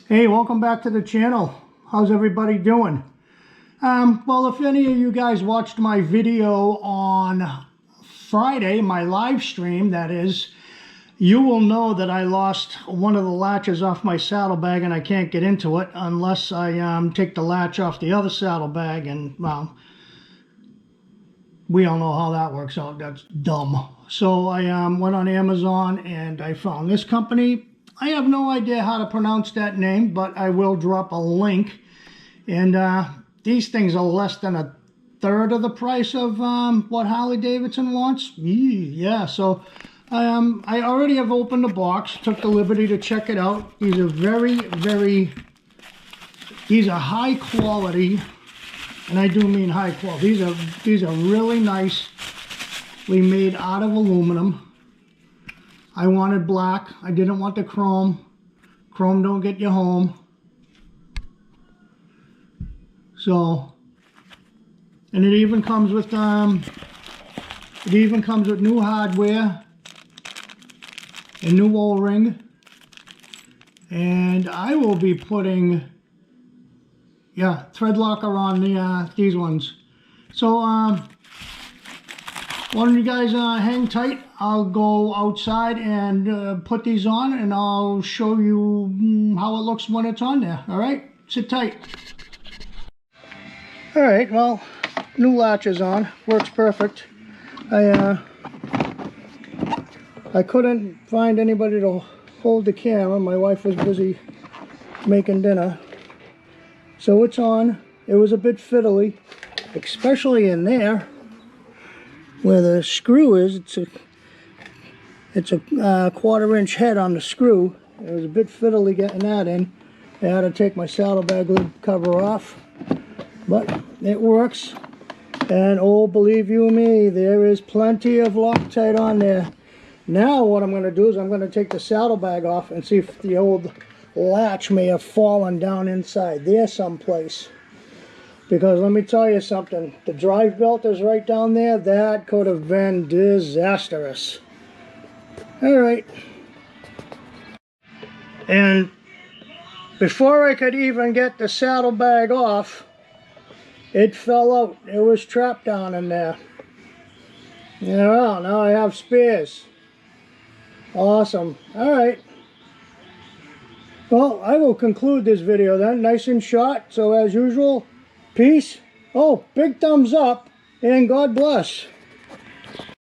Hey, welcome back to the channel. How's everybody doing? Well, if any of you guys watched my video on Friday, my live stream that is, you will know that I lost one of the latches off my saddlebag and I can't get into it unless I take the latch off the other saddlebag, and well, we all know how that works out. That's dumb. So I went on Amazon and I found this company. I have no idea how to pronounce that name, but I will drop a link. And these things are less than a third of the price of what Harley Davidson wants. Yeah, so I already have opened the box, took the liberty to check it out. These are these are high quality, and I do mean high quality. These are really nicely made out of aluminum. I wanted black. I didn't want the chrome. Chrome don't get you home. So, and it even comes with new hardware, a new O-ring, and I will be putting, yeah, thread locker on the these ones. So why don't you guys hang tight? I'll go outside and put these on, and I'll show you how it looks when it's on there. All right, sit tight. All right, well, new latch is on. Works perfect. I couldn't find anybody to hold the camera. My wife was busy making dinner. So it's on. It was a bit fiddly, especially in there where the screw is. It's a 1/4-inch head on the screw. It was a bit fiddly getting that in. I had to take my saddlebag lid cover off, but it works. And oh, believe you me, there is plenty of Loctite on there. Now what I'm going to do is I'm going to take the saddlebag off and see if the old latch may have fallen down inside there someplace. Because let me tell you something, the drive belt is right down there. That could have been disastrous. All right. And before I could even get the saddlebag off, it fell out. It was trapped down in there. Yeah, well, now I have spares. Awesome. All right. Well, I will conclude this video then. Nice and short. So as usual, peace. Oh, big thumbs up, and God bless.